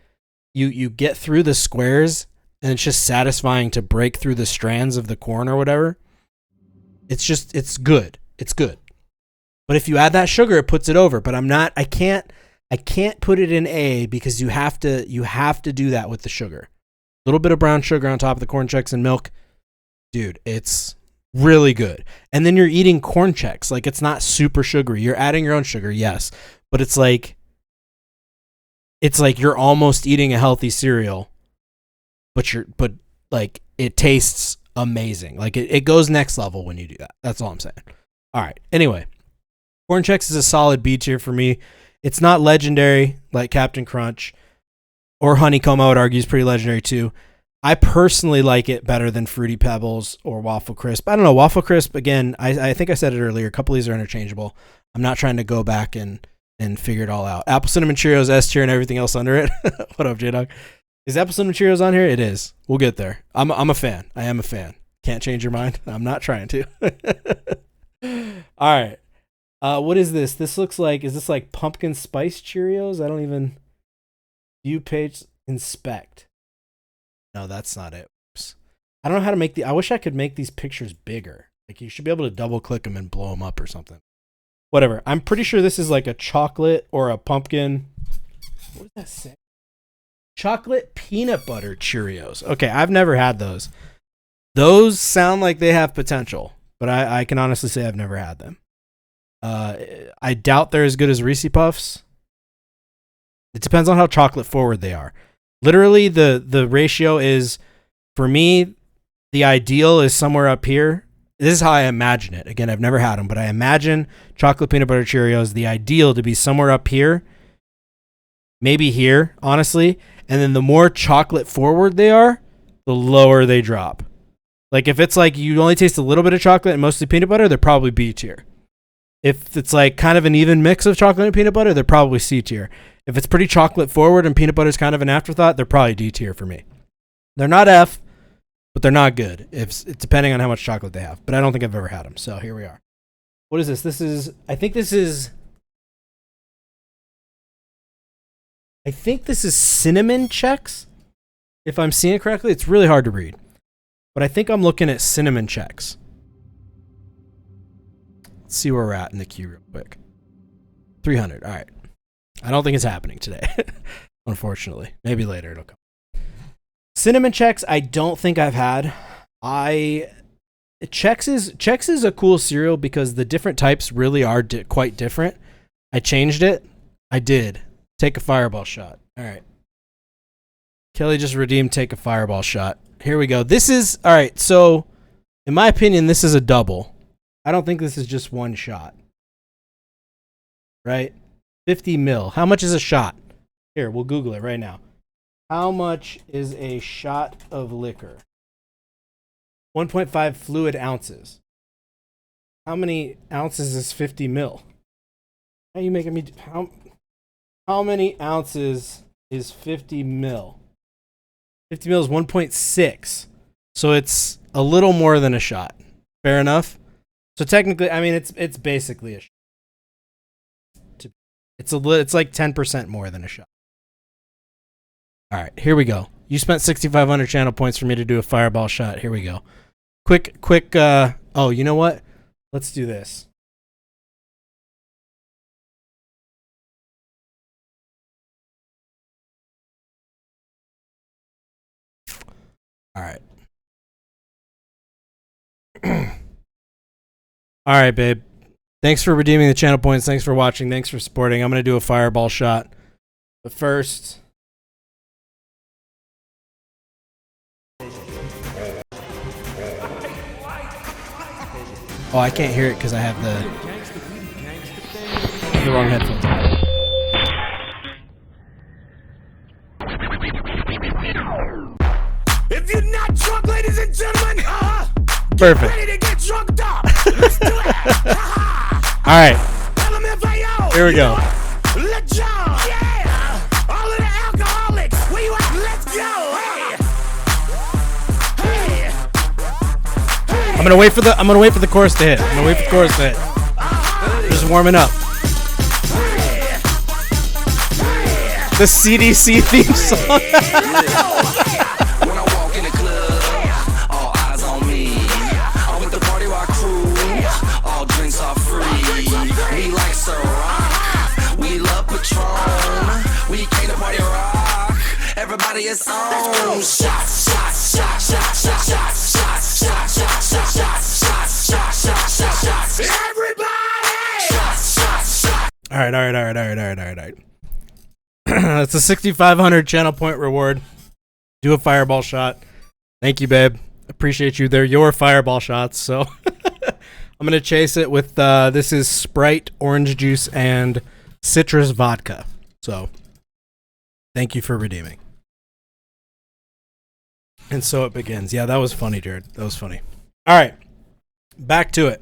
you get through the squares and it's just satisfying to break through the strands of the corn or whatever. It's good. It's good. But if you add that sugar, it puts it over. But I can't put it in A because you have to do that with the sugar. A little bit of brown sugar on top of the Corn Chex and milk. Dude, it's really good. And then you're eating Corn Chex. Like, it's not super sugary. You're adding your own sugar, yes. But it's like you're almost eating a healthy cereal. But like it tastes amazing. Like it goes next level when you do that. That's all I'm saying. All right. Anyway, Corn Chex is a solid B tier for me. It's not legendary like Captain Crunch or Honeycomb. I would argue is pretty legendary too. I personally like it better than Fruity Pebbles or Waffle Crisp. I don't know. Waffle Crisp, again, I think I said it earlier. A couple of these are interchangeable. I'm not trying to go back and and figure it all out. Apple Cinnamon Cheerios S tier and everything else under it. What up, J-Dog? Is Apple Cinnamon Cheerios on here? It is. We'll get there. I'm a fan. I am a fan. Can't change your mind. I'm not trying to. All right. What is this? This looks like, is this like pumpkin spice Cheerios? I don't even view page inspect. No, that's not it. Oops. I don't know how to make I wish I could make these pictures bigger. Like you should be able to double click them and blow them up or something. Whatever. I'm pretty sure this is like a chocolate or a pumpkin. What does that say? Chocolate peanut butter Cheerios. Okay, I've never had those. Those sound like they have potential, but I can honestly say I've never had them. I doubt they're as good as Reese's Puffs. It depends on how chocolate forward they are. Literally, the ratio is, for me, the ideal is somewhere up here. This is how I imagine it. Again, I've never had them, but I imagine chocolate peanut butter Cheerios, the ideal to be somewhere up here. Maybe here, honestly. And then the more chocolate forward they are, the lower they drop. Like if it's like you only taste a little bit of chocolate and mostly peanut butter, they're probably B tier. If it's like kind of an even mix of chocolate and peanut butter, they're probably C tier. If it's pretty chocolate forward and peanut butter is kind of an afterthought, they're probably D tier for me. They're not F, but they're not good. It's depending on how much chocolate they have. But I don't think I've ever had them. So here we are. What is this? I think this is cinnamon checks. If I'm seeing it correctly, it's really hard to read. But I think I'm looking at cinnamon checks. Let's see where we're at in the queue real quick. 300. All right. I don't think it's happening today. Unfortunately. Maybe later it'll come. Cinnamon checks, I don't think I've had. Chex is a cool cereal because the different types really are quite different. I changed it. I did. Take a fireball shot. All right. Kelly just redeemed take a fireball shot. Here we go. This is, all right, so in my opinion, this is a double. I don't think this is just one shot. Right? 50 mil. How much is a shot? Here, we'll Google it right now. How much is a shot of liquor? 1.5 fluid ounces. How many ounces is 50 mil? How are you making me... How many ounces is 50 mil? 50 mil is 1.6. So it's a little more than a shot. Fair enough? So technically, I mean, it's basically a shot. It's like 10% more than a shot. All right, here we go. You spent 6,500 channel points for me to do a fireball shot. Here we go. Quick, oh, you know what? Let's do this. All right. All right, babe. Thanks for redeeming the channel points. Thanks for watching. Thanks for supporting. I'm going to do a fireball shot. But first... Oh, I can't hear it because I have the wrong headphones on. If you're not drunk, ladies and gentlemen, perfect. Get ready to get drunk up. Let's do it. All right. LMFAO. Here we go. Let John. Yeah. All of the alcoholics. Where you at? Let's go. Hey. Hey. I'm gonna wait for the chorus to hit. Just warming up. The CDC theme song. Everybody is on. Shots, shots, shots, shots, shots, shots, shots, shots, shots, shots, shots, shots, shots, shots, shots, shots. Everybody. Shots, shots, shots. All right. That's a 6,500 channel point reward. Do a fireball shot. Thank you, babe. Appreciate you. They're your fireball shots. So I'm gonna chase it with this is Sprite, orange juice, and citrus vodka. So thank you for redeeming. And so it begins. Yeah, that was funny, Jared. That was funny. All right. Back to it.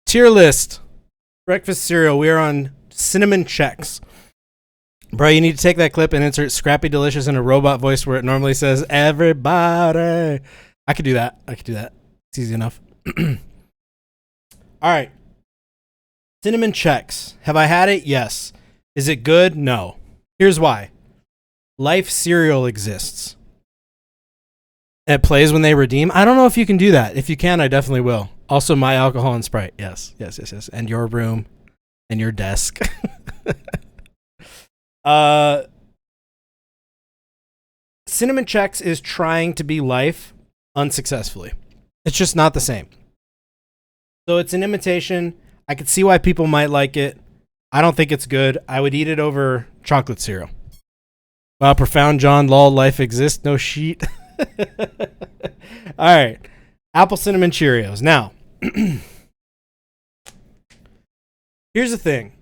Tier list. Breakfast cereal. We are on Cinnamon Checks. Bro, you need to take that clip and insert Scrappy Delicious in a robot voice where it normally says, everybody. I could do that. It's easy enough. All right. Cinnamon Checks. Have I had it? Yes. Is it good? No. Here's why. Life cereal exists. It plays when they redeem. I don't know if you can do that. If you can, I definitely will. Also, My Alcohol and Sprite. Yes. And your room and your desk. Cinnamon Checks is trying to be Life unsuccessfully. It's just not the same. So it's an imitation. I could see why people might like it. I don't think it's good. I would eat it over chocolate cereal. Wow, profound John, lol, life exists, no sheet. All right. Apple Cinnamon Cheerios. Now, here's the thing.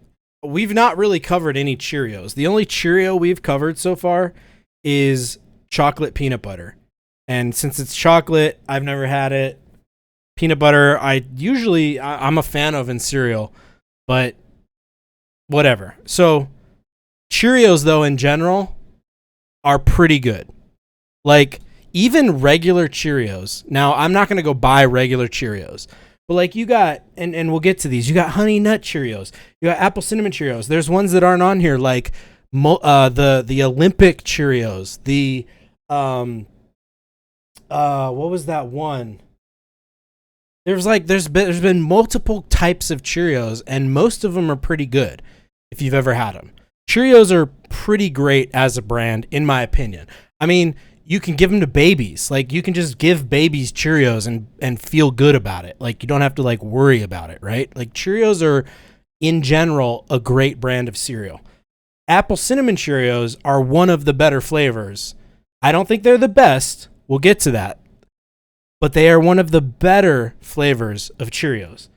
We've not really covered any Cheerios. The only Cheerio we've covered so far is chocolate peanut butter. And since it's chocolate, I've never had it. Peanut butter, I'm a fan of in cereal, but whatever. So Cheerios, though, in general, are pretty good. Like, even regular Cheerios. Now, I'm not going to go buy regular Cheerios. But, like, you got, and we'll get to these, you got Honey Nut Cheerios. You got Apple Cinnamon Cheerios. There's ones that aren't on here, like the Olympic Cheerios. The, what was that one? There's been multiple types of Cheerios, and most of them are pretty good if you've ever had them. Cheerios are pretty great as a brand, in my opinion. I mean, you can give them to babies. Like, you can just give babies Cheerios and feel good about it. Like, you don't have to, like, worry about it, right? Like, Cheerios are, in general, a great brand of cereal. Apple Cinnamon Cheerios are one of the better flavors. I don't think they're the best. We'll get to that. But they are one of the better flavors of Cheerios.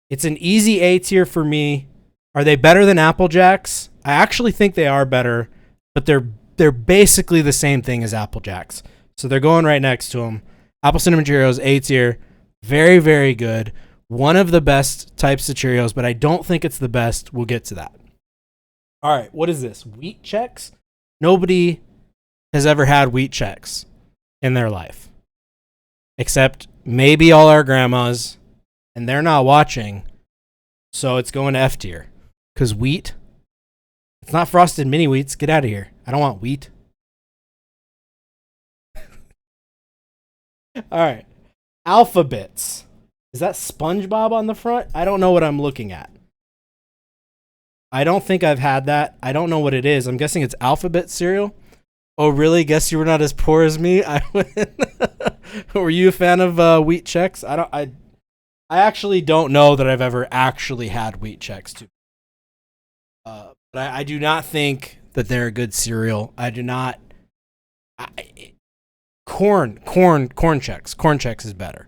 It's an easy A tier for me. Are they better than Apple Jacks? I actually think they are better, but they're basically the same thing as Apple Jacks. So they're going right next to them. Apple Cinnamon Cheerios, A tier. Very, very good. One of the best types of Cheerios, but I don't think it's the best. We'll get to that. All right, what is this? Wheat Checks? Nobody has ever had Wheat Checks in their life. Except maybe all our grandmas, and they're not watching, so it's going to F tier. Because wheat, it's not Frosted Mini Wheats. Get out of here. I don't want wheat. All right. Alphabets. Is that SpongeBob on the front? I don't know what I'm looking at. I don't think I've had that. I don't know what it is. I'm guessing it's alphabet cereal. Oh, really? Guess you were not as poor as me? Were you a fan of Wheat Checks? I actually don't know that I've ever actually had Wheat Checks too. But I do not think that they're a good cereal. I do not. Corn Checks. Corn Checks is better.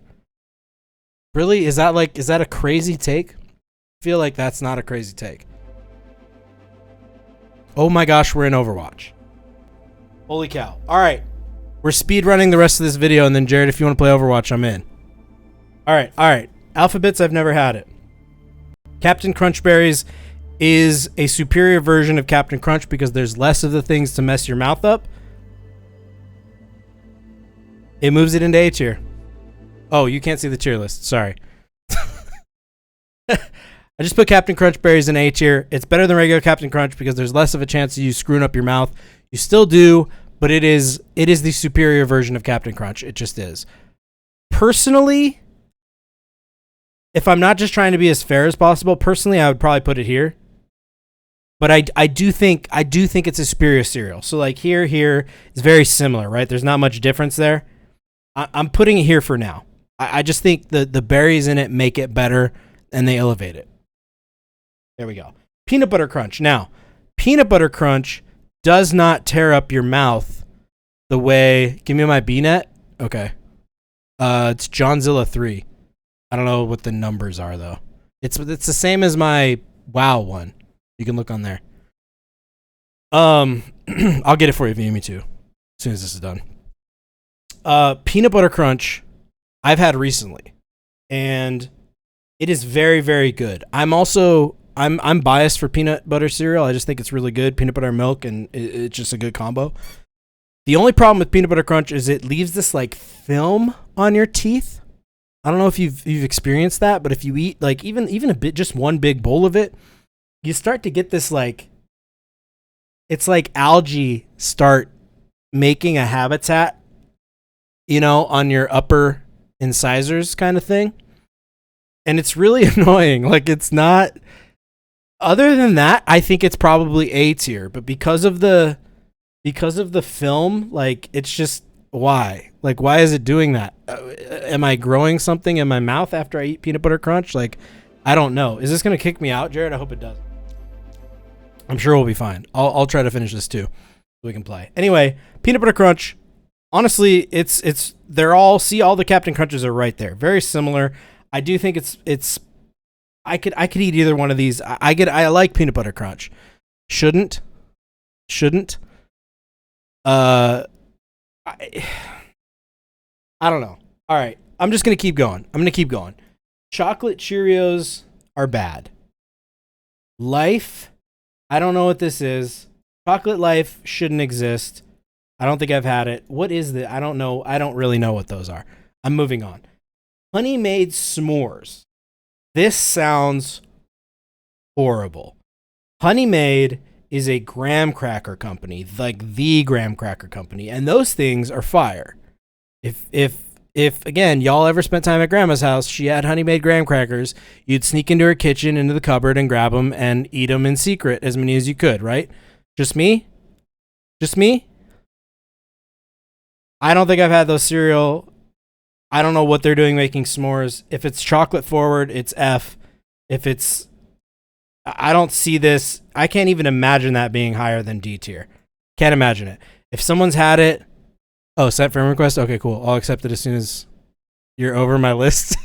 Really? Is that a crazy take? I feel like that's not a crazy take. Oh my gosh, we're in Overwatch. Holy cow. All right. We're speed running the rest of this video, and then Jared, if you want to play Overwatch, I'm in. All right. Alphabets, I've never had it. Captain Crunch Berries is a superior version of Captain Crunch because there's less of the things to mess your mouth up. It moves it into A tier. Oh, you can't see the tier list. Sorry. I just put Captain Crunch Berries in A tier. It's better than regular Captain Crunch because there's less of a chance of you screwing up your mouth. You still do, but it is the superior version of Captain Crunch. It just is. Personally, if I'm not just trying to be as fair as possible, personally, I would probably put it here. But I do think it's a superior cereal. So like here is very similar, right? There's not much difference there. I'm putting it here for now. I just think the berries in it make it better and they elevate it. There we go. Peanut Butter Crunch. Now, Peanut Butter Crunch does not tear up your mouth the way... Give me my B-net. Okay. It's Johnzilla 3. I don't know what the numbers are, though. It's the same as my WoW one. You can look on there. I'll get it for you if you need me to. As soon as this is done. Peanut Butter Crunch, I've had recently. And it is very, very good. I'm also I'm biased for peanut butter cereal. I just think it's really good. Peanut butter and milk, and it's just a good combo. The only problem with peanut butter crunch is it leaves this like film on your teeth. I don't know if you've experienced that, but if you eat like even a bit, just one big bowl of it, you start to get this like, it's like algae start making a habitat, on your upper incisors kind of thing. And it's really annoying. Like, it's not, other than that, I think it's probably A tier, but because of the film, like, it's just, why? Like, why is it doing that? Am I growing something in my mouth after I eat peanut butter crunch? Like, I don't know. Is this going to kick me out, Jared? I hope it doesn't. I'm sure we'll be fine. I'll try to finish this too, so we can play. Anyway, peanut butter crunch. Honestly, they're all the Captain Crunches are right there. Very similar. I do think it's. I could eat either one of these. I like peanut butter crunch. Shouldn't. I don't know. All right, I'm just gonna keep going. Chocolate Cheerios are bad. Life, I don't know what this is. Chocolate Life shouldn't exist. I don't think I've had it. What is that? I don't know. I don't really know what those are. I'm moving on. Honey Made S'mores. This sounds horrible. Honey Made is a graham cracker company, like the graham cracker company, and those things are fire. If again, y'all ever spent time at grandma's house, she had Honey Made graham crackers, you'd sneak into her kitchen, into the cupboard, and grab them and eat them in secret, as many as you could, right? Just me? I don't think I've had those cereal. I don't know what they're doing making s'mores. If it's chocolate forward, it's F. If it's, I don't see this. I can't even imagine that being higher than D tier. Can't imagine it. If someone's had it, sent friend request? Okay, cool. I'll accept it as soon as you're over my list.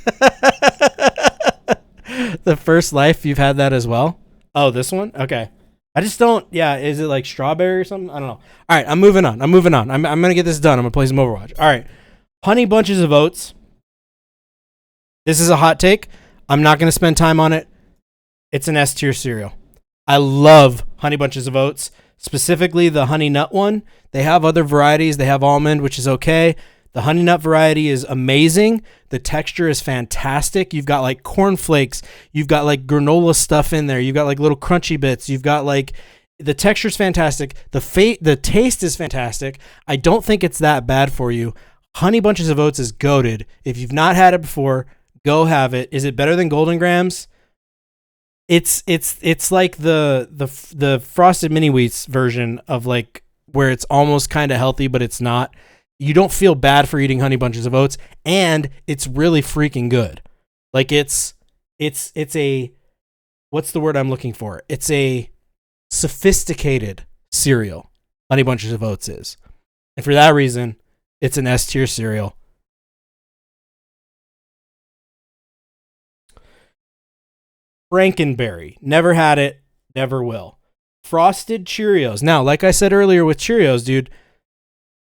The First Life, you've had that as well? Oh, this one? Okay. I just don't, is it like strawberry or something? I don't know. All right, I'm moving on. I'm going to get this done. I'm going to play some Overwatch. All right. Honey Bunches of Oats. This is a hot take. I'm not going to spend time on it. It's an S tier cereal. I love Honey Bunches of Oats, specifically the Honey Nut one. They have other varieties. They have almond, which is okay. The Honey Nut variety is amazing. The texture is fantastic. You've got like cornflakes. You've got like granola stuff in there. You've got like little crunchy bits. You've got like, the texture's fantastic. The taste is fantastic. I don't think it's that bad for you. Honey Bunches of Oats is goated. If you've not had it before, go have it. Is it better than Golden Grams? It's like the Frosted Mini Wheats version of like where it's almost kind of healthy, but it's not. You don't feel bad for eating Honey Bunches of Oats, and it's really freaking good. Like it's a, what's the word I'm looking for? It's a sophisticated cereal. Honey Bunches of Oats is, and for that reason, it's an S tier cereal. Frankenberry. Never had it. Never will. Frosted Cheerios. Now, like I said earlier with Cheerios, dude,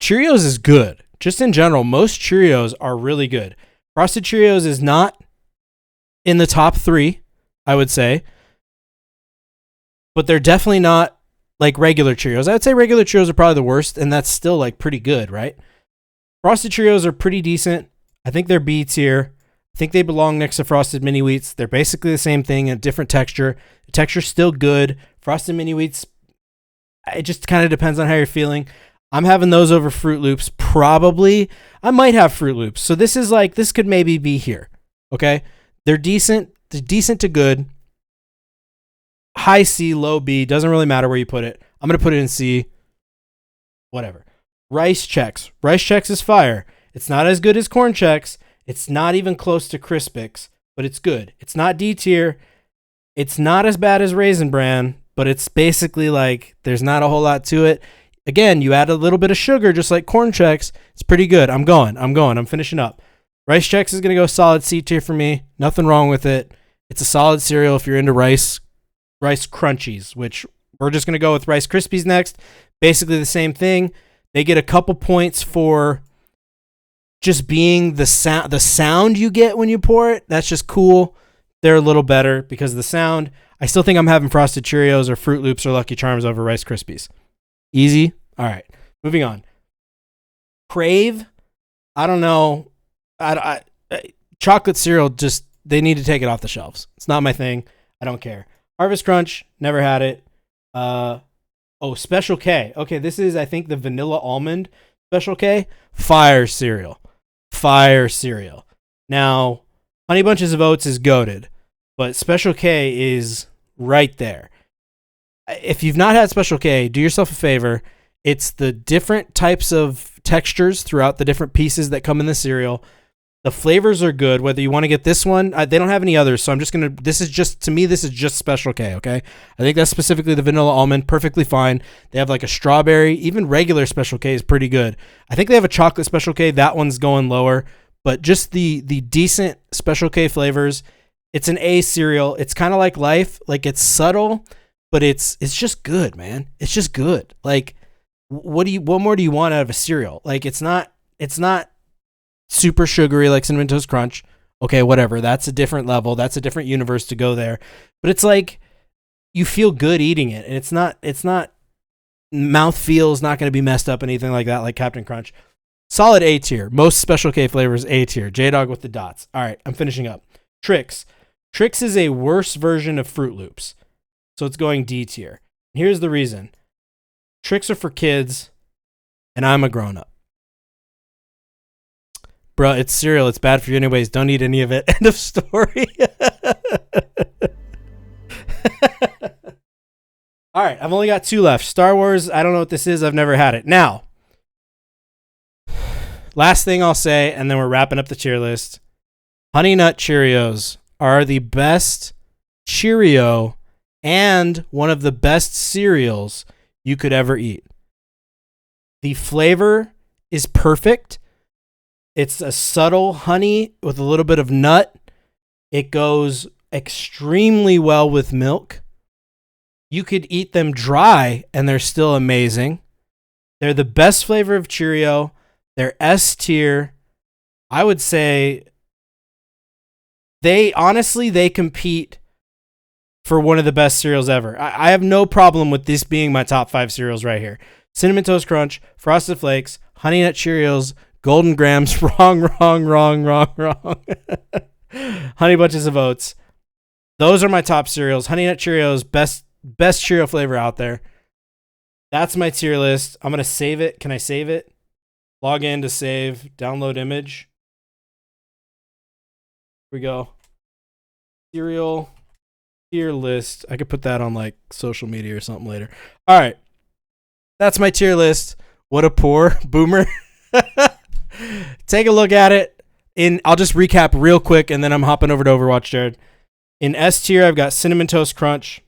Cheerios is good. Just in general, most Cheerios are really good. Frosted Cheerios is not in the top 3, I would say. But they're definitely not like regular Cheerios. I would say regular Cheerios are probably the worst, and that's still like pretty good, right? Frosted Cheerios are pretty decent. I think they're B tier. I think they belong next to Frosted Mini Wheats. They're basically the same thing, a different texture. The texture's still good. Frosted Mini Wheats, it just kind of depends on how you're feeling. I'm having those over Fruit Loops. Probably. I might have Fruit Loops. So this could maybe be here. Okay? They're decent. They're decent to good. High C, low B. Doesn't really matter where you put it. I'm going to put it in C. Whatever. Rice Chex. Rice Chex is fire. It's not as good as Corn Chex. It's not even close to Crispix, but it's good. It's not D tier. It's not as bad as Raisin Bran, but it's basically like there's not a whole lot to it. Again, you add a little bit of sugar, just like Corn Chex. It's pretty good. I'm finishing up. Rice Chex is going to go solid C tier for me. Nothing wrong with it. It's a solid cereal if you're into Rice Crunchies, which we're just going to go with Rice Krispies next. Basically the same thing. They get a couple points for just being the sound you get when you pour it. That's just cool. they're a little better because of the sound. I still think I'm having Frosted Cheerios or Fruit Loops or Lucky Charms over Rice Krispies. Easy. All right. Moving on. Crave. I don't know. Chocolate cereal, just, they need to take it off the shelves. It's not my thing. I don't care. Harvest Crunch, never had it. Special K. Okay, this is, I think, the vanilla almond Special K. Fire cereal. Now, Honey Bunches of Oats is goated, but Special K is right there. If you've not had Special K, do yourself a favor. It's the different types of textures throughout the different pieces that come in the cereal. The flavors are good, whether you want to get this one. They don't have any others, so I'm just going to... This is just Special K, okay? I think that's specifically the vanilla almond, perfectly fine. They have like a strawberry. Even regular Special K is pretty good. I think they have a chocolate Special K. That one's going lower. But just the decent Special K flavors. It's an A cereal. It's kind of like Life. Like, it's subtle, but it's just good, man. It's just good. Like, what more do you want out of a cereal? Like, it's not super sugary like Cinnamon Toast Crunch. Okay, whatever. That's a different level. That's a different universe to go there. But it's like, you feel good eating it. And it's not mouthfeel is not going to be messed up, anything like that, like Captain Crunch. Solid A tier. Most Special K flavors A tier. J-Dog with the dots. All right, I'm finishing up. Trix. Trix is a worse version of Fruit Loops. So it's going D tier. Here's the reason. Trix are for kids, and I'm a grown-up. Bro, it's cereal. It's bad for you anyways. Don't eat any of it. End of story. All right, I've only got 2 left. Star Wars, I don't know what this is. I've never had it. Now, last thing I'll say, and then we're wrapping up the tier list. Honey Nut Cheerios are the best Cheerio and one of the best cereals you could ever eat. The flavor is perfect. It's a subtle honey with a little bit of nut. It goes extremely well with milk. You could eat them dry and they're still amazing. They're the best flavor of Cheerio. They're S tier. I would say they compete for one of the best cereals ever. I have no problem with this being my top 5 cereals right here. Cinnamon Toast Crunch, Frosted Flakes, Honey Nut Cheerios, Golden Grams, wrong. Honey Bunches of Oats. Those are my top cereals. Honey Nut Cheerios, best Cheerio flavor out there. That's my tier list. I'm going to save it. Can I save it? Log in to save. Download image. Here we go. Cereal tier list. I could put that on like social media or something later. All right. That's my tier list. What a poor boomer. Take a look at it. I'll just recap real quick and then I'm hopping over to Overwatch, Jared. In S tier, I've got Cinnamon Toast Crunch.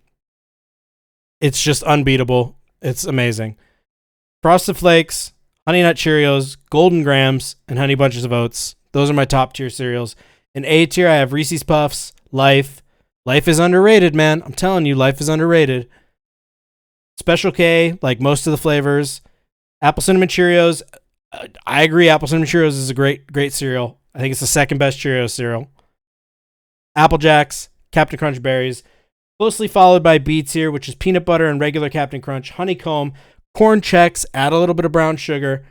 It's just unbeatable. It's amazing. Frosted Flakes, Honey Nut Cheerios, Golden Grams, and Honey Bunches of Oats. Those are my top tier cereals. In A tier, I have Reese's Puffs, Life. Life is underrated, man. I'm telling you, Life is underrated. Special K, like most of the flavors. Apple Cinnamon Cheerios. I agree. Apple Cinnamon Cheerios is a great cereal. I think it's the second best Cheerios cereal. Apple Jacks, Captain Crunch Berries. Closely followed by B tier, which is peanut butter and regular Captain Crunch, honeycomb, corn checks, add a little bit of brown sugar,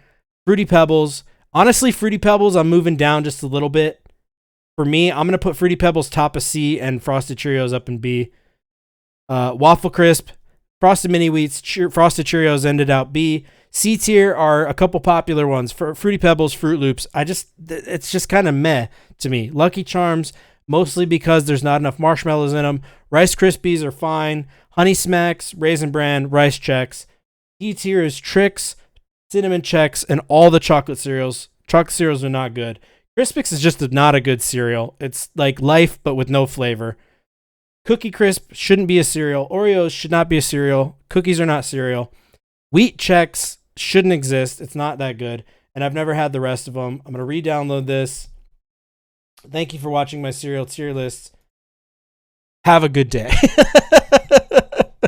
Fruity Pebbles. Honestly, Fruity Pebbles, I'm moving down just a little bit. For me, I'm going to put Fruity Pebbles top of C and Frosted Cheerios up in B. Waffle Crisp, Frosted Mini Wheats, Frosted Cheerios ended out B. C tier are a couple popular ones. For Fruity Pebbles, Fruit Loops. It's just kind of meh to me. Lucky Charms, mostly because there's not enough marshmallows in them. Rice Krispies are fine. Honey Smacks, Raisin Bran, Rice Chex. D tier is Trix, Cinnamon Chex, and all the chocolate cereals. Chocolate cereals are not good. Crispix is just not a good cereal. It's like Life, but with no flavor. Cookie Crisp shouldn't be a cereal. Oreos should not be a cereal. Cookies are not cereal. Wheat Chex shouldn't exist. It's not that good. And I've never had the rest of them. I'm going to re-download this. Thank you for watching my cereal tier list. Have a good day.